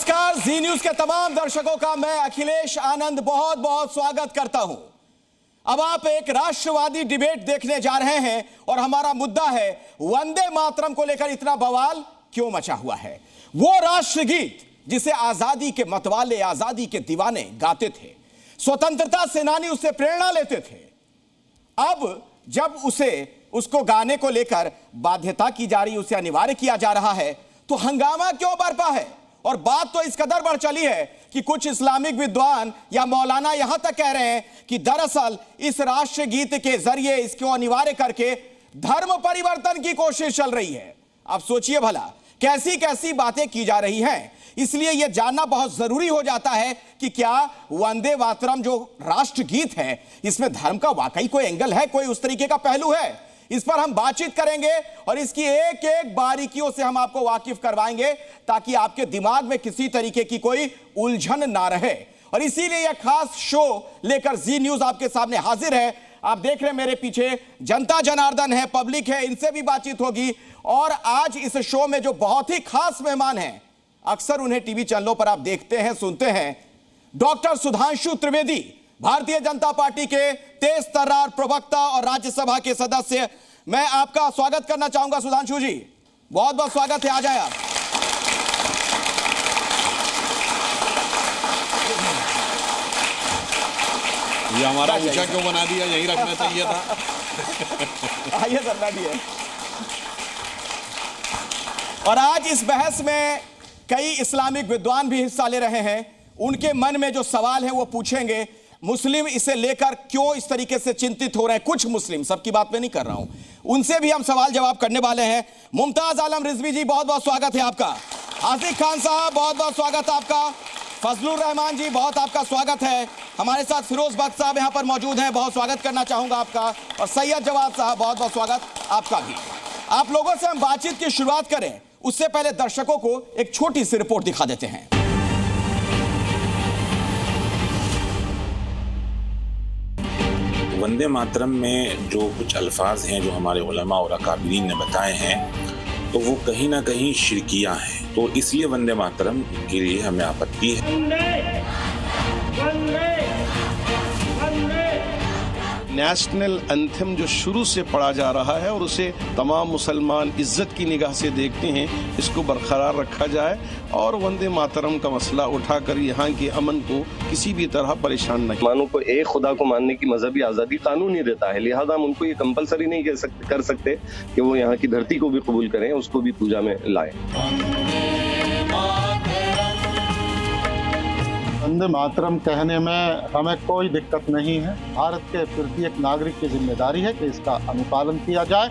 नमस्कार, जी न्यूज के तमाम दर्शकों का मैं अखिलेश आनंद बहुत बहुत स्वागत करता हूं। अब आप एक राष्ट्रवादी डिबेट देखने जा रहे हैं और हमारा मुद्दा है वंदे मातरम को लेकर इतना बवाल क्यों मचा हुआ है। वो राष्ट्रगीत जिसे आजादी के मतवाले, आजादी के दीवाने गाते थे, स्वतंत्रता सेनानी उससे प्रेरणा लेते थे। अब जब उसको गाने को लेकर बाध्यता की जा रही, उसे अनिवार्य किया जा रहा है, तो हंगामा क्यों बरपा है। और बात तो इस कदर बढ़ चली है कि कुछ इस्लामिक विद्वान या मौलाना यहां तक कह रहे हैं कि दरअसल इस राष्ट्रगीत के जरिए इसको अनिवार्य करके धर्म परिवर्तन की कोशिश चल रही है। आप सोचिए भला कैसी कैसी बातें की जा रही हैं। इसलिए यह जानना बहुत जरूरी हो जाता है कि क्या वंदे मातरम जो राष्ट्रगीत है इसमें धर्म का वाकई कोई एंगल है, कोई उस तरीके का पहलू है। इस पर हम बातचीत करेंगे और इसकी एक एक बारीकियों से हम आपको वाकिफ करवाएंगे ताकि आपके दिमाग में किसी तरीके की कोई उलझन ना रहे। और इसीलिए यह खास शो लेकर जी न्यूज आपके सामने हाजिर है। आप देख रहे हैं मेरे पीछे जनता जनार्दन है, पब्लिक है, इनसे भी बातचीत होगी। और आज इस शो में जो बहुत ही खास मेहमान हैं, अक्सर उन्हें टीवी चैनलों पर आप देखते हैं, सुनते हैं, डॉक्टर सुधांशु त्रिवेदी, भारतीय जनता पार्टी के तेज तर्रार प्रवक्ता और राज्यसभा के सदस्य। मैं आपका स्वागत करना चाहूंगा सुधांशु जी, बहुत बहुत स्वागत है, आ जाए आप। ये हमारा ऊंचा क्यों बना दिया, यहीं रखना चाहिए था। आइए सर, बैठिए। और आज इस बहस में कई इस्लामिक विद्वान भी हिस्सा ले रहे हैं। उनके मन में जो सवाल है वो पूछेंगे। मुस्लिम इसे लेकर क्यों इस तरीके से चिंतित हो रहे हैं, कुछ मुस्लिम, सबकी बात में नहीं कर रहा हूं, उनसे भी हम सवाल जवाब करने वाले हैं। मुमताज आलम रिजवी जी, बहुत बहुत स्वागत है आपका। आसिफ खान साहब, बहुत बहुत स्वागत है आपका। फजलुर रहमान जी, बहुत आपका स्वागत है। हमारे साथ फिरोज भट्ट साहब यहां पर मौजूद हैं, बहुत स्वागत करना चाहूंगा आपका। और सैयद जवाद साहब, बहुत बहुत स्वागत आपका भी। आप लोगों से हम बातचीत की शुरुआत करें उससे पहले दर्शकों को एक छोटी सी रिपोर्ट दिखा देते हैं। वंदे मातरम में जो कुछ अल्फाज हैं जो हमारे उलमा और अकाबिरीन ने बताए हैं, तो वो कहीं ना कहीं शिरकिया हैं। तो इसलिए वंदे मातरम के लिए हमें आपत्ति है। नेशनल एंथम जो शुरू से पढ़ा जा रहा है और उसे तमाम मुसलमान इज्जत की निगाह से देखते हैं, इसको बरकरार रखा जाए और वंदे मातरम का मसला उठाकर यहाँ के अमन को किसी भी तरह परेशान नहीं। मुसलमानों को एक खुदा को मानने की मजहबी आज़ादी कानून ही देता है, लिहाजा हम उनको ये कंपलसरी नहीं कर सकते कि वो यहाँ की धरती को भी कबूल करें, उसको भी पूजा में लाएं। वंदे मातरम कहने में हमें कोई दिक्कत नहीं है। भारत के प्रत्येक नागरिक की जिम्मेदारी है कि इसका अनुपालन किया जाए।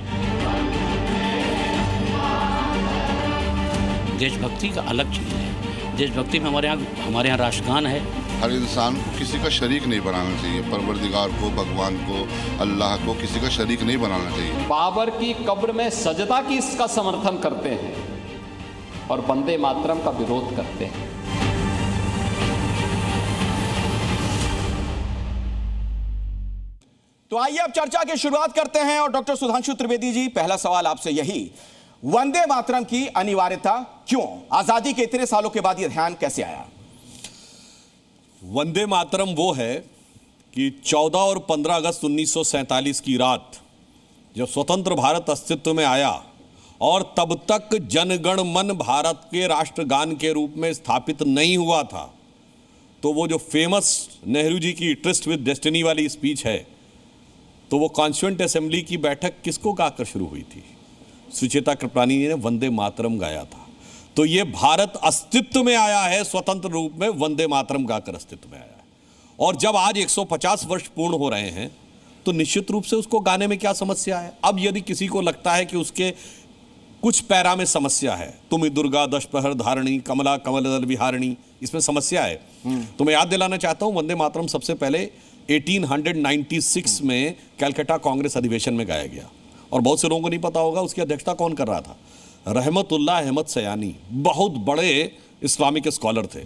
देशभक्ति का अलग चीज़ है। देशभक्ति में हमारे यहाँ राष्ट्रगान है। हर इंसान को किसी का शरीक नहीं बनाना चाहिए, परवरदिगार को, भगवान को, अल्लाह को किसी का शरीक नहीं बनाना चाहिए। बाबर की कब्र में सजदा की इसका समर्थन करते हैं और वंदे मातरम का विरोध करते हैं। तो आइए अब चर्चा की शुरुआत करते हैं। और डॉक्टर सुधांशु त्रिवेदी जी, पहला सवाल आपसे यही, वंदे मातरम की अनिवार्यता क्यों, आजादी के इतने सालों के बाद यह ध्यान कैसे आया? वंदे मातरम वो है कि 14 और 15 अगस्त 1947 की रात जब स्वतंत्र भारत अस्तित्व में आया और तब तक जनगण मन भारत के राष्ट्रगान के रूप में स्थापित नहीं हुआ था, तो वो जो फेमस नेहरू जी की ट्रस्ट विद डेस्टिनी वाली स्पीच है, तो वो कॉन्स्टिट्यूएंट असेंबली की बैठक किसको गाकर शुरू हुई थी? सुचेता कृपलानी ने वंदे मातरम गाया था। तो ये भारत अस्तित्व में आया है स्वतंत्र रूप में, वंदे मातरम गाकर अस्तित्व में आया है। और जब आज 150 वर्ष पूर्ण हो रहे हैं तो निश्चित रूप से उसको गाने में क्या समस्या है? अब यदि किसी को लगता है कि उसके कुछ पैरा में समस्या है, तुम दुर्गा दशप्रहर धारणी कमला कमल दल विहारिणी, इसमें समस्या है, तो मैं याद दिलाना चाहता हूं वंदे मातरम सबसे पहले 1896 में कलकत्ता कांग्रेस अधिवेशन में गाया गया। और बहुत से लोगों को नहीं पता होगा उसकी अध्यक्षता कौन कर रहा था? रहमतुल्लाह अहमद सयानी, बहुत बड़े इस्लामिक स्कॉलर थे।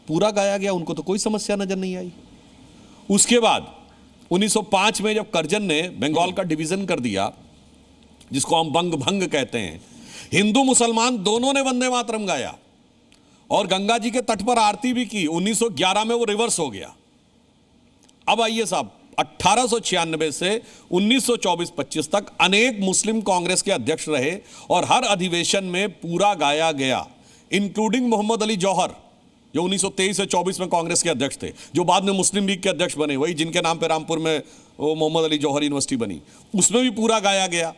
पूरा गाया गया, उनको तो कोई समस्या नजर नहीं आई। उसके बाद 1905 में जब करजन ने बंगाल का डिवीजन कर दिया, जिसको हम बंग भंग कहते हैं, हिंदू मुसलमान दोनों ने वंदे मातरम गाया और गंगा जी के तट पर आरती भी की। 1911 में वो रिवर्स हो गया। अब आइए साहब, 1896 से 1924-25 तक अनेक मुस्लिम कांग्रेस के अध्यक्ष रहे और हर अधिवेशन में पूरा गाया गया, इंक्लूडिंग मोहम्मद अली जौहर, जो 1923 से 24 में कांग्रेस के अध्यक्ष थे, जो बाद में मुस्लिम लीग के अध्यक्ष बने, वही जिनके नाम पे रामपुर में वो मोहम्मद अली जौहर यूनिवर्सिटी बनी, उसमें भी पूरा गाया गया।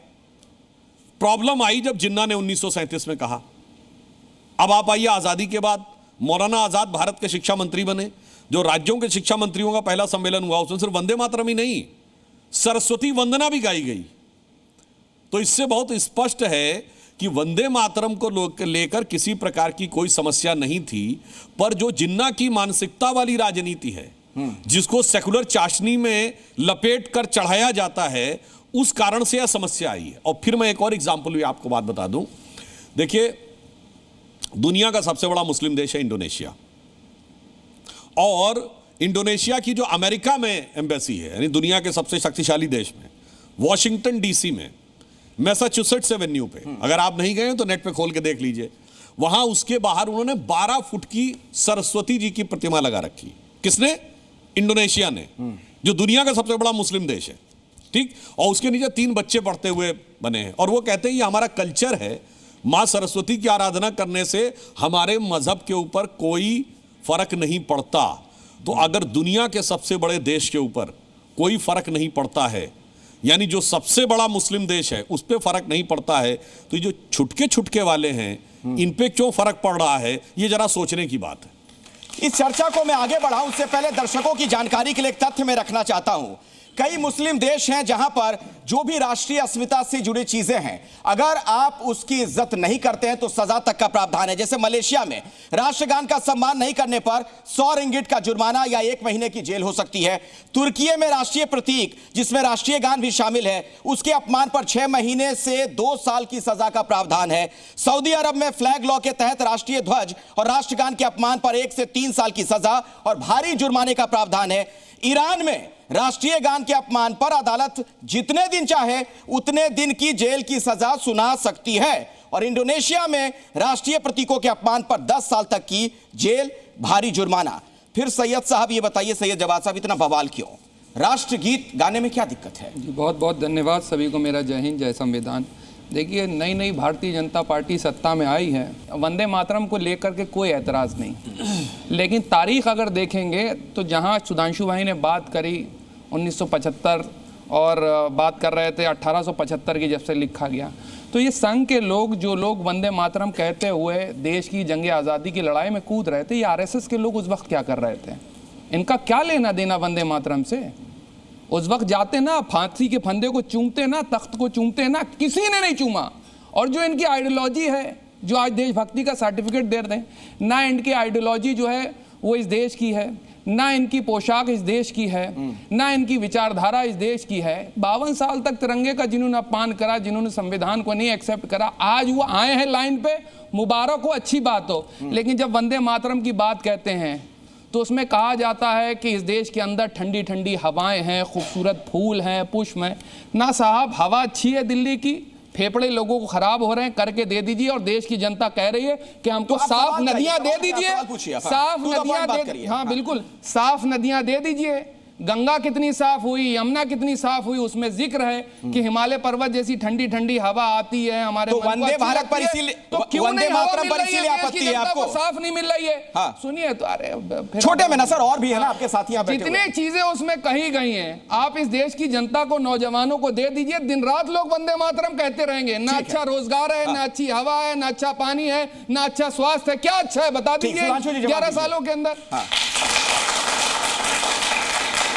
प्रॉब्लम आई जब जिन्ना ने 1937 में कहा। अब आप आइए, आजादी के बाद मौलाना आजाद भारत के शिक्षा मंत्री बने। जो राज्यों के शिक्षा मंत्रियों का पहला सम्मेलन हुआ, उसमें सिर्फ वंदे मातरम ही नहीं, सरस्वती वंदना भी गाई गई। तो इससे बहुत स्पष्ट है कि वंदे मातरम को लेकर किसी प्रकार की कोई समस्या नहीं थी, पर जो जिन्ना की मानसिकता वाली राजनीति है, जिसको सेकुलर चाशनी में लपेट कर चढ़ाया जाता है, उस कारण से यह समस्या आई है। और फिर मैं एक और एग्जाम्पल भी आपको बात बता दूं। देखिए, दुनिया का सबसे बड़ा मुस्लिम देश है इंडोनेशिया, और इंडोनेशिया की जो अमेरिका में एम्बेसी है, यानी दुनिया के सबसे शक्तिशाली देश में, वॉशिंगटन डीसी में मैसाचुसेट्स एवेन्यू पे, अगर आप नहीं गए तो नेट पे खोल के देख लीजिए, वहां उसके बाहर उन्होंने 12 फुट की सरस्वती जी की प्रतिमा लगा रखी। किसने? इंडोनेशिया ने, जो दुनिया का सबसे बड़ा मुस्लिम देश है, ठीक। और उसके नीचे 3 बच्चे पढ़ते हुए बने हैं, और वो कहते हैं ये हमारा कल्चर है, मां सरस्वती की आराधना करने से हमारे मजहब के ऊपर कोई फर्क नहीं पड़ता। तो अगर दुनिया के सबसे बड़े देश के ऊपर कोई फर्क नहीं पड़ता है, यानी जो सबसे बड़ा मुस्लिम देश है उस पर फर्क नहीं पड़ता है, तो ये जो छुटके छुटके वाले हैं, इन पे क्यों फर्क पड़ रहा है, ये जरा सोचने की बात है। इस चर्चा को मैं आगे बढ़ाऊं उससे पहले दर्शकों की जानकारी के लिए एक तथ्य मैं रखना चाहता हूं। कई मुस्लिम देश हैं जहां पर जो भी राष्ट्रीय अस्मिता से जुड़ी चीजें हैं, अगर आप उसकी इज्जत नहीं करते हैं तो सजा तक का प्रावधान है। जैसे मलेशिया में राष्ट्रगान का सम्मान नहीं करने पर 100 रिंगिट का जुर्माना या 1 महीने की जेल हो सकती है। तुर्की में राष्ट्रीय प्रतीक जिसमें राष्ट्रीय गान भी शामिल है, उसके अपमान पर 6 महीने से 2 साल की सजा का प्रावधान है। सऊदी अरब में फ्लैग लॉ के तहत राष्ट्रीय ध्वज और राष्ट्रगान के अपमान पर 1 से 3 साल की सजा और भारी जुर्माने का प्रावधान है। ईरान में राष्ट्रीय गान के अपमान पर अदालत जितने दिन चाहे उतने दिन की जेल की सजा सुना सकती है। और इंडोनेशिया में राष्ट्रीय प्रतीकों के अपमान पर 10 साल तक की जेल, भारी जुर्माना। फिर सैयद साहब ये बताइए, सैयद जवाद साहब, इतना बवाल क्यों? राष्ट्रगीत गाने में क्या दिक्कत है? बहुत बहुत धन्यवाद सभी को, मेरा जय हिंद जय संविधान। देखिए, नई नई भारतीय जनता पार्टी सत्ता में आई है, वंदे मातरम को लेकर के कोई ऐतराज़ नहीं, लेकिन तारीख अगर देखेंगे तो जहां सुधांशु भाई ने बात करी 1975 और बात कर रहे थे 1875 की, जब से लिखा गया, तो ये संघ के लोग, जो लोग वंदे मातरम कहते हुए देश की जंग आज़ादी की लड़ाई में कूद रहे थे, ये आरएसएस के लोग उस वक्त क्या कर रहे थे? इनका क्या लेना देना वंदे मातरम से? उस वक्त जाते ना, फांसी के फंदे को चूमते ना, तख्त को चूमते ना, किसी ने नहीं चूमा। और जो इनकी आइडियोलॉजी है, जो आज देशभक्ति का सर्टिफिकेट दे रहे हैं, ना इनकी आइडियोलॉजी जो है वो इस देश की है, ना इनकी पोशाक इस देश की है, ना इनकी विचारधारा इस देश की है। 52 साल तक तिरंगे का जिन्होंने अपमान करा, जिन्होंने संविधान को नहीं एक्सेप्ट करा, आज वो आए हैं लाइन पे, मुबारक हो, अच्छी बात हो। लेकिन जब वंदे मातरम की बात कहते हैं तो उसमें कहा जाता है कि इस देश के अंदर ठंडी ठंडी हवाएं हैं, खूबसूरत फूल हैं, पुष्प हैं। ना साहब, हवा अच्छी है दिल्ली की, फेफड़े लोगों को खराब हो रहे हैं, करके दे दीजिए। और देश की जनता कह रही है कि हमको साफ नदियां दे दीजिए, साफ नदियां दे, हाँ बिल्कुल, साफ नदियां दे दीजिए। गंगा कितनी साफ हुई, यमुना कितनी साफ हुई, उसमें जिक्र है कि हिमालय पर्वत जैसी ठंडी ठंडी हवा आती है हमारे, तो वंदे भारत पर इसीलिए, तो क्यों वंदे मातरम पर इसीलिए आपत्ति है आपको? साफ नहीं मिल रही है। हाँ। सुनिए तो, अरे छोटे में ना सर, और भी है ना आपके साथी यहाँ बैठे हुए। जितनी चीजें उसमें कही गई हैं, आप इस देश की जनता को, नौजवानों को दे दीजिए। दिन रात लोग वंदे मातरम कहते रहेंगे, ना अच्छा रोजगार है, ना अच्छी हवा है, ना अच्छा पानी है, ना अच्छा स्वास्थ्य है। क्या अच्छा है बता दीजिए 11 सालों के अंदर।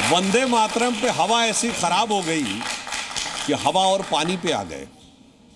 वंदे मातरम पे हवा ऐसी खराब हो गई कि हवा और पानी पे आ गए।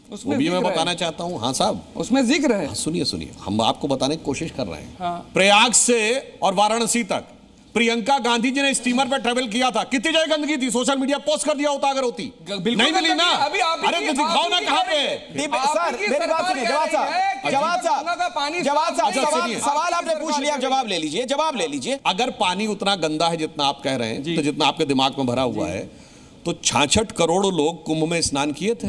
वो भी मैं बताना चाहता हूं। हाँ साहब, उसमें जिक्र है। सुनिए सुनिए, हम आपको बताने की कोशिश कर रहे हैं। हाँ। प्रयाग से और वाराणसी तक प्रियंका गांधी जी ने स्टीमर पर ट्रेवल किया था, कितनी जगह गंदगी थी, सोशल मीडिया पोस्ट कर दिया होता अगर होती। नहीं मिली ना, अरे तो दिखाओ ना कहां पे। सर मेरी बात सुनिए, जवाब साहब, जवाब साहब, सवाल आपने पूछ लिया, जवाब ले लीजिए, जवाब ले लीजिए। अगर पानी उतना गंदा है जितना आप कह रहे हैं, तो जितना आपके दिमाग में भरा हुआ है, तो 66 करोड़ लोग कुंभ में स्नान किए थे।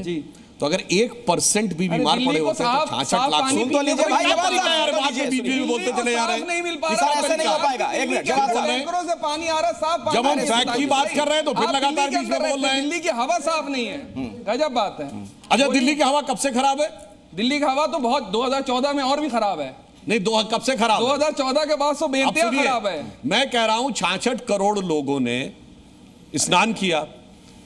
तो अगर 1% भी बीमार पड़े होते तो 66 लाख। सुन तो लीजिए भाई, बात बीच में बोलते चले जा रहे हैं। नहीं मिल पा सर ऐसे नहीं हो पाएगा। एक मिनट, जवाब टैंकरों से पानी आ रहा, साफ पानी। जब हम फैक्ट की बात कर रहे हैं तो फिर लगातार बीच में बोल रहे हैं दिल्ली की हवा साफ नहीं है। गजब बात है। अच्छा, दिल्ली की हवा कब से खराब है? दिल्ली की हवा तो बहुत 2014 में और भी खराब है। नहीं, कब से खराब? 2014 के बाद से बेइंतहा खराब है। मैं कह रहा हूं 66 करोड़ लोगों ने स्नान किया,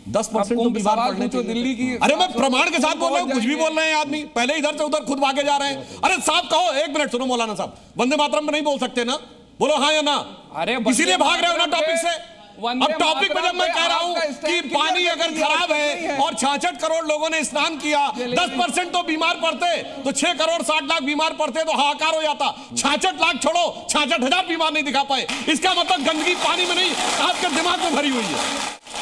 10% तो बीमार पड़ने तो दिल्ली की। अरे मैं प्रमाण के साथ बोल रहा हूं, कुछ भी बोल रहे हैं आदमी, पहले इधर से उधर खुद भागे जा रहे हैं। अरे साहब कहो, एक मिनट सुनो मौलाना साहब, वंदे मातरम में नहीं बोल सकते ना? बोलो हाँ या ना? अरे इसीलिए भाग रहे हो ना टॉपिक से। अब टॉपिक में जब मैं कह रहा हूं कि पानी अगर खराब है और 66 करोड़ लोगों ने स्नान किया, 10% तो बीमार पड़ते तो 6 करोड़ 60 लाख बीमार पड़ते तो हाहाकार हो जाता। 66 लाख छोड़ो, 66,000 बीमार नहीं दिखा पाए। इसका मतलब गंदगी पानी में नहीं, आपके दिमाग में भरी हुई है।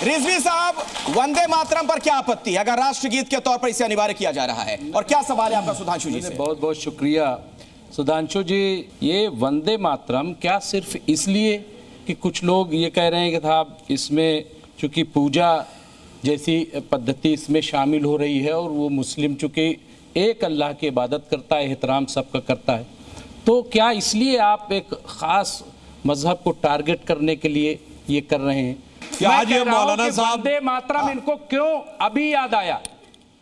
रिजवी साहब, वंदे मातरम पर क्या आपत्ति है अगर राष्ट्रगीत के तौर पर इसे अनिवार्य किया जा रहा है, और क्या सवाल है आपका सुधांशु जी से? बहुत बहुत शुक्रिया सुधांशु जी। ये वंदे मातरम क्या सिर्फ इसलिए कि कुछ लोग ये कह रहे हैं कि साहब इसमें चूंकि पूजा जैसी पद्धति इसमें शामिल हो रही है और वो मुस्लिम चूंकि एक अल्लाह की इबादत करता है, एहतराम सबका करता है, तो क्या इसलिए आप एक ख़ास मजहब को टारगेट करने के लिए ये कर रहे हैं? क्या आज ये मौलाना साहब वंदे मातरम इनको क्यों अभी याद आया?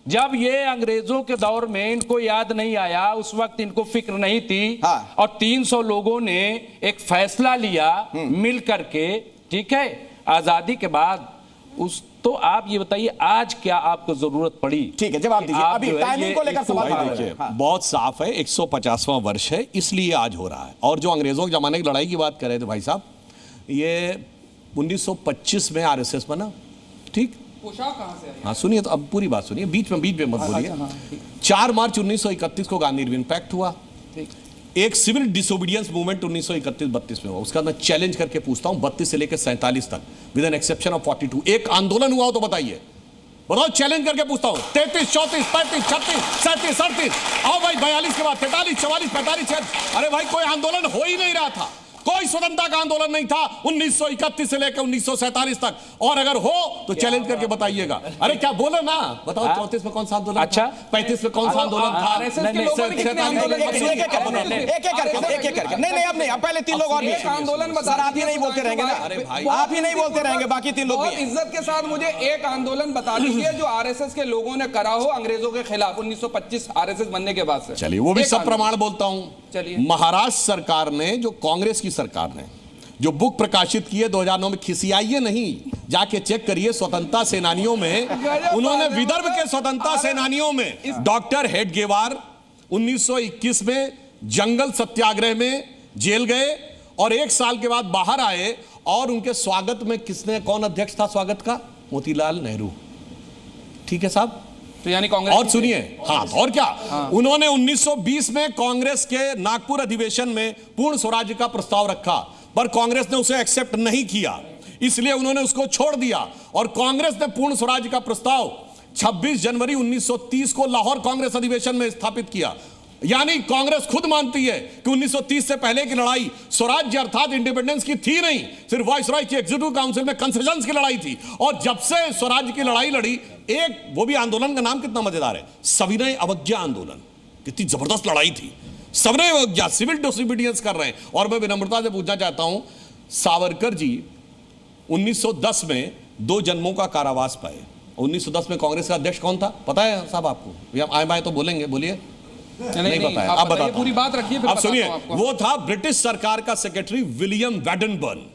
जब ये अंग्रेजों के दौर में इनको याद नहीं आया, उस वक्त इनको फिक्र नहीं थी। और 300 लोगों ने एक फैसला लिया मिल करके, ठीक है, आजादी के बाद। उस तो आप ये बताइए आज क्या आपको जरूरत पड़ी? ठीक है, जवाब दीजिए। अभी टाइमिंग को लेकर सवाल देखिए, बहुत साफ है, 150वां वर्ष है इसलिए आज हो रहा है। और जो अंग्रेजों के जमाने की लड़ाई की बात कर रहे थे भाई साहब, ये 1925 में आरएसएस बना, ठीक? पोशाक कहां से आई? हाँ सुनिए, तो अब पूरी बात सुनिए, बीच में मत बोलिए। 4 मार्च 1931 को गांधी रिविन पैक्ट हुआ। एक सिविल डिसोबीडियंस मूवमेंट 1931-32 में हुआ। उसका मैं चैलेंज करके पूछता हूं, 32 से लेकर 47 तक, विद एन एक्सेप्शन ऑफ 42 एक आंदोलन हुआ हो तो बताइए, बताओ, चैलेंज करके पूछता हूं। 33, 34, 35, 36, 37, 38, आओ भाई 42 के बाद 43, 44, 45, 46। अरे भाई कोई आंदोलन हो ही नहीं रहा था, कोई स्वतंत्रता का आंदोलन नहीं था 1931 से लेकर 1947 तक। और अगर हो तो चैलेंज करके बताइए। अरे क्या बोलो ना, बताओ 34 में कौन सा आंदोलन? अच्छा, 35 में कौन सा आंदोलन था? एक एक करके नहीं, अब नहीं, अब पहले 3 लोग और भी आंदोलन बता। आप ही नहीं बोलते रहेंगे ना? अरे भाई आप ही नहीं बोलते रहेंगे, बाकी 3 लोग भी हैं। इज्जत के साथ मुझे एक आंदोलन बता दीजिए जो आरएसएस के लोगों ने करा हो अंग्रेजों के खिलाफ 1925 आरएसएस बनने के बाद से। चलिए वो भी सब प्रमाण बोलता हूं। महाराष्ट्र सरकार ने, जो कांग्रेस की सरकार ने जो बुक प्रकाशित की है 2009 में, खिसियाइए नहीं, जाके चेक करिए, स्वतंत्रता सेनानियों में उन्होंने विदर्भ के स्वतंत्रता सेनानियों में डॉक्टर हेडगेवार 1921 में जंगल सत्याग्रह में जेल गए और 1 साल के बाद बाहर आए और उनके स्वागत में कौन अध्यक्ष था स्वागत का? मोतीलाल नेहरू। ठीक है साहब, तो यानी कांग्रेस। और सुनिए, हाँ और क्या, उन्होंने 1920 में कांग्रेस के नागपुर अधिवेशन में पूर्ण स्वराज्य का प्रस्ताव रखा, पर कांग्रेस ने उसे एक्सेप्ट नहीं किया, इसलिए उन्होंने उसको छोड़ दिया। और कांग्रेस ने पूर्ण स्वराज्य का प्रस्ताव 26 जनवरी 1930 को लाहौर कांग्रेस अधिवेशन में स्थापित किया। यानी कांग्रेस खुद मानती है कि 1930 से पहले की लड़ाई स्वराज्य अर्थात इंडिपेंडेंस की थी नहीं, सिर्फ वाइसरॉय की एग्जीक्यूटिव काउंसिल में कंसेशंस की लड़ाई थी। और जब से स्वराज्य की लड़ाई लड़ी, एक वो भी आंदोलन का नाम कितना मजेदार है, सविनय अवज्ञा आंदोलन। कितनी जबरदस्त लड़ाई थी, सविनय अवज्ञा, सिविल डिसोबीडियंस कर रहे हैं। और मैं विनम्रता से पूछना चाहता हूं, सावरकर जी 1910 में 2 जन्मों का कारावास पाए। 1910 में कांग्रेस का अध्यक्ष कौन था पता है साहब आपको? आए बाएं तो बोलेंगे, बोलिए। नहीं पता है, आप बताइए, पूरी बात रखिए। अब सुनिए, वो था ब्रिटिश सरकार का सेक्रेटरी विलियम वैडनबर्न।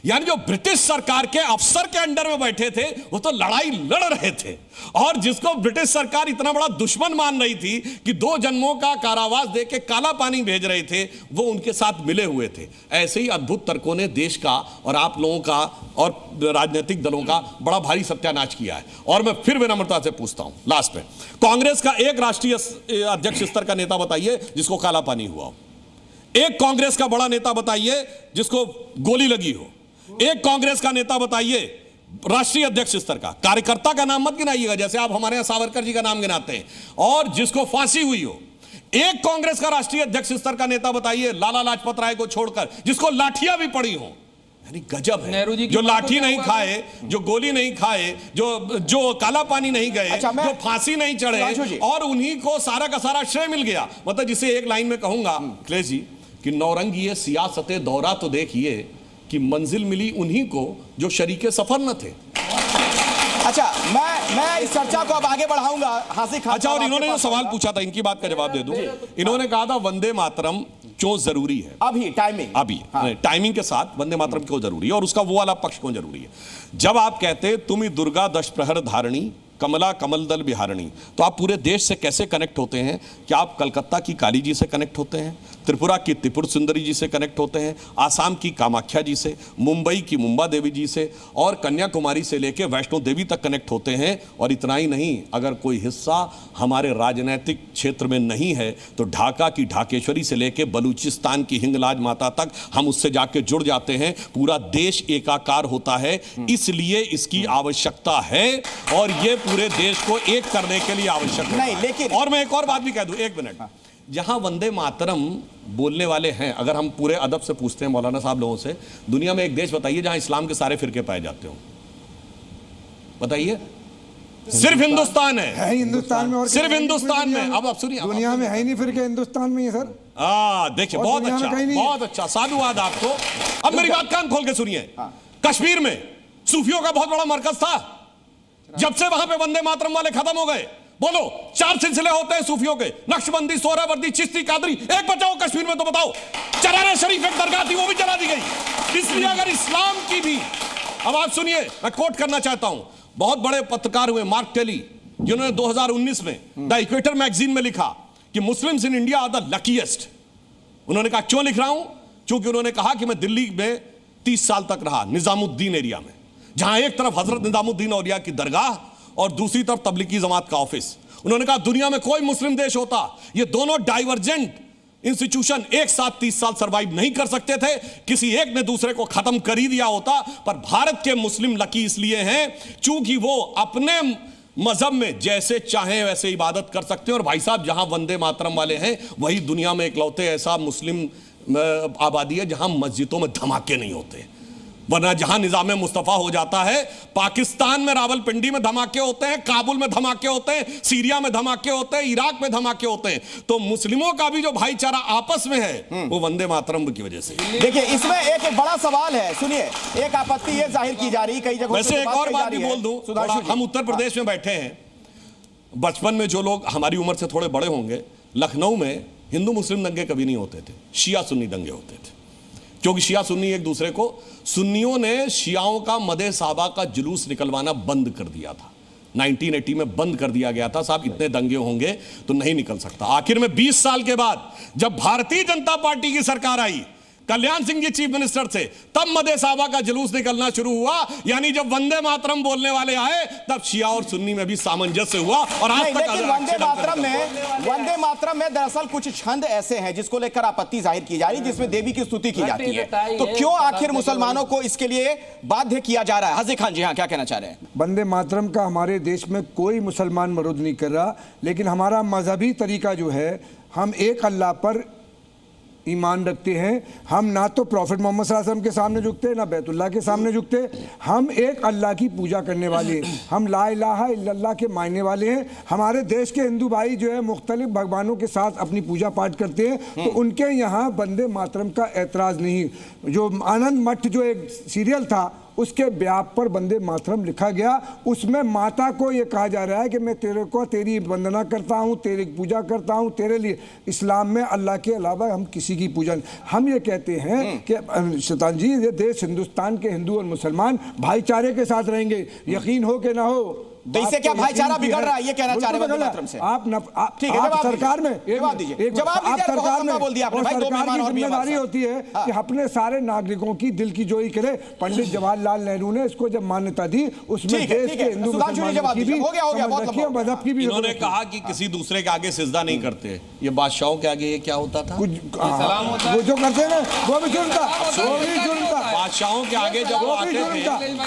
यानी जो ब्रिटिश सरकार के अफसर के अंडर में बैठे थे वो तो लड़ाई लड़ रहे थे, और जिसको ब्रिटिश सरकार इतना बड़ा दुश्मन मान रही थी कि 2 जन्मों का कारावास देके काला पानी भेज रहे थे, वो उनके साथ मिले हुए थे। ऐसे ही अद्भुत तर्कों ने देश का और आप लोगों का और राजनीतिक दलों का बड़ा भारी सत्यानाश किया है। और मैं फिर विनम्रता से पूछता हूं लास्ट में, कांग्रेस का एक राष्ट्रीय अध्यक्ष स्तर का नेता बताइए जिसको काला पानी हुआ हो। एक कांग्रेस का बड़ा नेता बताइए जिसको गोली लगी हो। एक कांग्रेस का नेता बताइए राष्ट्रीय अध्यक्ष स्तर का। कार्यकर्ता का नाम मत गिनाइएगा जैसे आप हमारे यहां सावरकर जी का नाम गिनाते हैं, और जिसको फांसी हुई हो। एक कांग्रेस का राष्ट्रीय अध्यक्ष स्तर का नेता बताइए, लाला लाजपत राय को छोड़कर, जिसको लाठियां भी पड़ी हो। यानी गजब है। नेहरू जी की जो बात लाठी तो नहीं क्या खाए, जो गोली नहीं खाए, जो काला पानी नहीं गए, अच्छा, जो फांसी नहीं चढ़े, और उन्हीं को सारा का सारा श्रेय मिल गया। मतलब जिसे एक लाइन में कहूंगा अखिलेश जी कि नौरंगिए सियासते दौरा तो देखिए कि मंजिल मिली उन्हीं को जो शरीके सफर न थे। अच्छा, मैं इस चर्चा को अब आगे बढ़ाऊंगा। हासिल खान, अच्छा, और इन्होंने जो सवाल पूछा था, इनकी बात का जवाब दे दूं। इन्होंने कहा था वंदे मातरम क्यों जरूरी है, अभी टाइमिंग के साथ वंदे मातरम क्यों जरूरी है, और उसका वो वाला पक्ष क्यों जरूरी है। जब आप कहते तुम ही दुर्गा दश प्रहर धारणी, कमला कमल दल बिहारणी, तो आप पूरे देश से कैसे कनेक्ट होते हैं? क्या आप कलकत्ता की काली जी से कनेक्ट होते हैं, त्रिपुरा की त्रिपुर सुंदरी जी से कनेक्ट होते हैं, आसाम की कामाख्या जी से, मुंबई की मुंबा देवी जी से, और कन्याकुमारी से लेकर वैष्णो देवी तक कनेक्ट होते हैं। और इतना ही नहीं, अगर कोई हिस्सा हमारे राजनीतिक क्षेत्र में नहीं है तो ढाका की ढाकेश्वरी से लेकर बलूचिस्तान की हिंगलाज माता तक हम उससे जाके जुड़ जाते हैं। पूरा देश एकाकार होता है, इसलिए इसकी आवश्यकता है, और ये पूरे देश को एक करने के लिए आवश्यक नहीं। लेकिन और मैं एक और बात भी कह दूं, एक मिनट, जहां वंदे मातरम बोलने वाले हैं, अगर हम पूरे अदब से पूछते हैं मौलाना साहब लोगों से, दुनिया में एक देश बताइए जहां इस्लाम के सारे फिरके पाए जाते हो, बताइए। सिर्फ हिंदुस्तान है हिंदुस्तान में, और सिर्फ हिंदुस्तान में। अब सुनिए, दुनिया में है ही नहीं फिरके, हिंदुस्तान में ही सर। देखिए, बहुत अच्छा, बहुत अच्छा, साधुवाद आपको। अब मेरी बात कान खोल के सुनिए। कश्मीर में सूफियों का बहुत बड़ा मरकज था, जब से वहां पे वंदे मातरम वाले खत्म हो गए, बोलो 4 सिलसिले होते हैं सूफियों के, नक्शबंदी, सोहरावर्दी, चिश्ती, कादरी, एक बचाओ कश्मीर में तो बताओ। चराना शरीफ एक दरगाह थी, वो भी जला दी गई। इसलिए अगर इस्लाम की भी, अब आप सुनिए, मैं कोट करना चाहता हूं, बहुत बड़े पत्रकार हुए मार्क टेली, जिन्होंने 2019 में द इक्वेटर मैगजीन में लिखा कि Muslims in India are the luckiest. उन्होंने कहा क्यों लिख रहा हूं? क्योंकि उन्होंने कहा कि मैं दिल्ली में 30 साल तक रहा, निजामुद्दीन एरिया में, जहां एक तरफ हजरत निजामुद्दीन औलिया की दरगाह और दूसरी तरफ तबलीगी जमात का ऑफिस। उन्होंने कहा दुनिया में कोई मुस्लिम देश होता, ये दोनों डाइवर्जेंट इंस्टीट्यूशन एक साथ 30 साल सरवाइव नहीं कर सकते थे, किसी एक ने दूसरे को खत्म कर ही दिया होता। पर भारत के मुस्लिम लकी इसलिए हैं चूंकि वो अपने मजहब में जैसे चाहें वैसे इबादत कर सकते हैं। और भाई साहब, जहां वंदे मातरम वाले हैं वही दुनिया में इकलौते ऐसा मुस्लिम आबादी है जहां मस्जिदों में धमाके नहीं होते। वरना जहां निजाम मुस्तफा हो जाता है, पाकिस्तान में रावलपिंडी में धमाके होते हैं, काबुल में धमाके होते हैं, सीरिया में धमाके होते हैं, इराक में धमाके होते हैं। तो मुस्लिमों का भी जो भाईचारा आपस में है वो वंदे मातरम की वजह से। देखिए, इसमें एक बड़ा सवाल है, सुनिए, एक आपत्ति ये जाहिर की जा रही है कई जगहों। वैसे एक और बात भी बोल दूं, हम उत्तर प्रदेश में बैठे हैं, बचपन में जो लोग हमारी उम्र से थोड़े बड़े होंगे, लखनऊ में हिंदू मुस्लिम दंगे कभी नहीं होते थे, शिया सुन्नी दंगे होते थे, क्योंकि शिया सुन्नी एक दूसरे को, सुन्नियों ने शियाओं का मदे साहबा का जुलूस निकलवाना बंद कर दिया था। 1980 में बंद कर दिया गया था। साहब, इतने दंगे होंगे तो नहीं निकल सकता। आखिर में 20 साल के बाद जब भारतीय जनता पार्टी की सरकार आई, कल्याण सिंह जी चीफ मिनिस्टर थे, तब मदे साहबा का जुलूस निकलना शुरू हुआ। यानी जब वंदे मातरम बोलने वाले आए तब शिया और सुन्नी में भी सामंजस्य हुआ। और आज तक वंदे मातरम में दरअसल कुछ छंद ऐसे हैं जिसको लेकर आपत्ति जाहिर की जा रही है, जिसमें देवी की स्तुति की जाती है। तो क्यों आखिर मुसलमानों को इसके लिए बाध्य किया जा रहा है? हाजी खान जी, हाँ, क्या कहना चाह रहे हैं? वंदे मातरम का हमारे देश में कोई मुसलमान विरोध नहीं कर रहा, लेकिन हमारा मजहबी तरीका जो है, हम एक अल्लाह पर ईमान रखते हैं। हम ना तो प्रॉफिट मोहम्मद सल्लल्लाहु अलैहि वसल्लम के सामने झुकते, ना बैतुल्लाह के सामने झुकते। हम एक अल्लाह की पूजा करने वाले, हम ला इलाहा इल्लल्लाह के मानने वाले हैं। हमारे देश के हिंदू भाई जो है मुख्तलिफ भगवानों के साथ अपनी पूजा पाठ करते हैं, तो उनके यहाँ वंदे मातरम का एतराज़ नहीं। जो आनंद मठ जो एक सीरियल था, उसके ब्याप पर वंदे मातरम लिखा गया, उसमें माता को ये कहा जा रहा है कि मैं तेरे को तेरी वंदना करता हूँ, तेरी पूजा करता हूँ, तेरे लिए। इस्लाम में अल्लाह के अलावा हम किसी की पूजा, हम ये कहते हैं कि शैतान जी, ये देश हिंदुस्तान के हिंदू और मुसलमान भाईचारे के साथ रहेंगे, यकीन हो कि ना हो। तो इससे क्या भाईचारा बिगड़ रहा है, ये कहना चाह रहे हैं वंदे मातरम से? ठीक है, आप सरकार में जवाब दीजिए, आप सरकार में बोल दिया आपने भाई, सरकार की जिम्मेदारी होती है कि अपने सारे नागरिकों की दिल की जोई करे। पंडित जवाहरलाल नेहरू ने इसको जब मान्यता दी, उसमें देश के हिंदू मुसलमानों की भी, मजहब की भी। उन्होंने कहा कि किसी दूसरे के आगे सिजदा नहीं करते। ये बादशाहों के आगे ये क्या होता था? वो जो करते हैं वो भी जुर्म था, वो भी जुर्म था। बादशाहों के आगे जब वो आते थे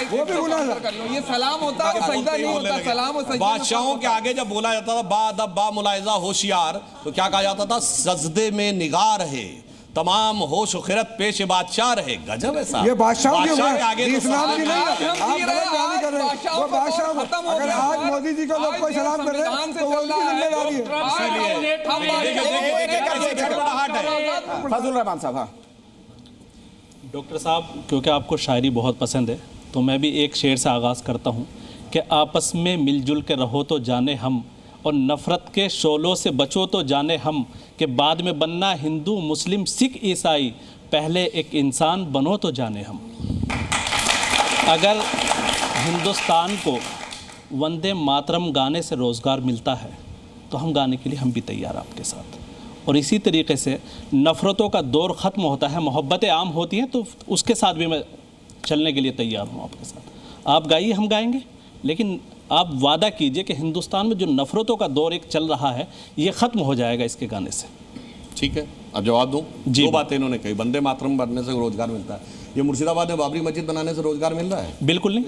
वो भी गुनाह था। ये सलाम होता है, सजदा नहीं होता। बादशाहों के आगे जब बोला जाता था बा अदब बा मुलायजा होशियार, तो क्या कहा जाता था? सजदे में निगाह रहे, तमाम होश खिरत पेश बादशाह रहे। गजब है साहब, ये बादशाह की आगे तो इस्लाम की नहीं, आप गलत बयानी कर रहे हैं। वो बादशाह, अगर आज मोदी जी को लोग कोई सलाम कर रहे हैं तो वो उनकी जिम्मेदारी है। फजल रहमान साहब। हाँ डॉक्टर साहब, क्योंकि आपको शायरी बहुत पसंद है तो मैं भी एक शेर से आगाज़ करता हूँ कि आपस में मिलजुल के रहो तो जाने हम, और नफ़रत के शोलों से बचो तो जाने हम, कि बाद में बनना हिंदू मुस्लिम सिख ईसाई, पहले एक इंसान बनो तो जाने हम। अगर हिंदुस्तान को वंदे मातरम गाने से रोज़गार मिलता है तो हम गाने के लिए हम भी तैयार आपके साथ। और इसी तरीके से नफ़रतों का दौर ख़त्म होता है, मोहब्बतें आम होती हैं, तो उसके साथ भी मैं चलने के लिए तैयार हूँ आपके साथ। आप गाइए, हम गाएंगे, लेकिन आप वादा कीजिए कि हिंदुस्तान में जो नफ़रतों का दौर एक चल रहा है ये ख़त्म हो जाएगा इसके गाने से। ठीक है, अब जवाब दूं। दो बातें इन्होंने कही, वंदे मातरम बनने से रोजगार मिलता है, ये मुर्शिदाबाद में बाबरी मस्जिद बनाने से रोजगार मिल रहा है? बिल्कुल नहीं।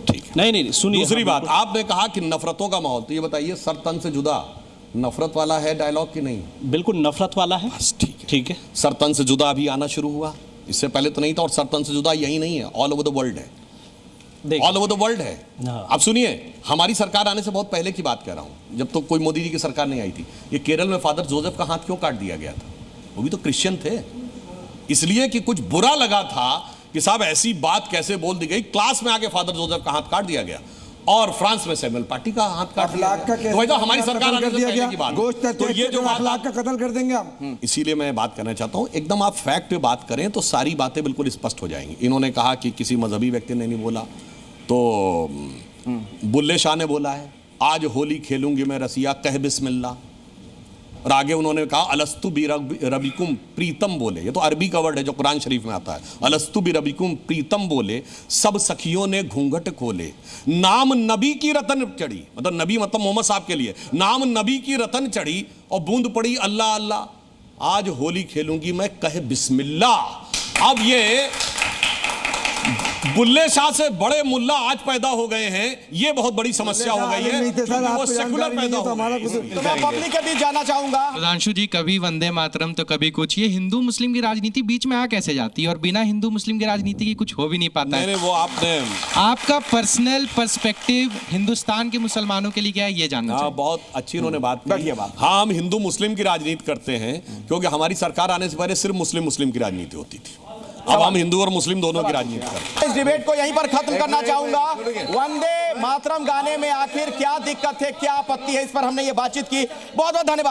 ठीक, नहीं सुनिए। दूसरी बात, आपने कहा कि नफरतों का माहौल, तो ये बताइए सर तन से जुदा नफरत वाला है डायलॉग की नहीं? बिल्कुल नफरत वाला है। ठीक है। सर तन से जुदा अभी आना शुरू हुआ, इससे पहले तो नहीं था, और सर तन से जुदा यही नहीं है, ऑल ओवर द वर्ल्ड है, ऑल ओवर द वर्ल्ड है। अब सुनिए, हमारी सरकार आने से बहुत पहले की बात कह रहा हूं, जब तो कोई मोदी जी की सरकार नहीं आई थी, ये केरल में फादर जोसेफ का हाथ क्यों काट दिया गया था? वो भी तो क्रिश्चियन थे, इसलिए कि कुछ बुरा लगा था कि साहब ऐसी बात कैसे बोल दी गई, क्लास में आके फादर जोसेफ का हाथ काट दिया गया। और फ्रांस में सैमुअल पार्टी का हाथ काट दिया गया। तो हमारी सरकार आने से पहले की बात, तो ये जो अखलाक का कत्ल कर देंगे हम। इसीलिए मैं बात करना चाहता हूं, एकदम आप फैक्ट पे बात करें तो सारी बातें बिल्कुल स्पष्ट हो जाएंगी। इन्होंने कहा कि किसी मजहबी व्यक्ति ने नहीं बोला, तो बुल्ले शाह ने बोला है, आज होली खेलूंगी मैं रसिया कह बिस्मिल्लाह। और आगे उन्होंने कहा अलस्तु बि रबिकुम प्रीतम बोले, ये तो अरबी का वर्ड है जो कुरान शरीफ में आता है। अलस्तु बि रबिकुम प्रीतम बोले, सब सखियों ने घूंघट खोले, नाम नबी की रतन चढ़ी, मतलब नबी मतलब मोहम्मद साहब के लिए, नाम नबी की रतन चढ़ी और बूंद पड़ी अल्लाह अल्लाह, आज होली खेलूंगी मैं कह बिस्मिल्लाह। अब ये बुल्ले शाह से बड़े मुल्ला आज पैदा हो गए हैं, ये बहुत बड़ी समस्या हो गई है, वो सेकुलर पैदा हो गए। तो मैं पब्लिक के बीच जाना चाहूंगा। सुधांशु जी, कभी वंदे मातरम तो कभी कुछ, ये हिंदू मुस्लिम की राजनीति बीच में आ कैसे जाती है, और बिना हिंदू मुस्लिम की राजनीति की कुछ हो भी नहीं पाता है। वो आपने, आपका पर्सनल पर्सपेक्टिव हिंदुस्तान के मुसलमानों के लिए क्या है, ये जानना चाहिए। बहुत अच्छी उन्होंने बात की। हाँ, हम हिंदू मुस्लिम की राजनीति करते हैं क्योंकि हमारी सरकार आने से पहले सिर्फ मुस्लिम की राजनीति होती थी, अब हम हिंदू और मुस्लिम दोनों की राजनीति करते हैं। इस डिबेट को यहीं पर खत्म करना चाहूंगा। वंदे मातरम गाने में आखिर क्या दिक्कत है, क्या आपत्ति है, इस पर हमने ये बातचीत की। बहुत बहुत धन्यवाद।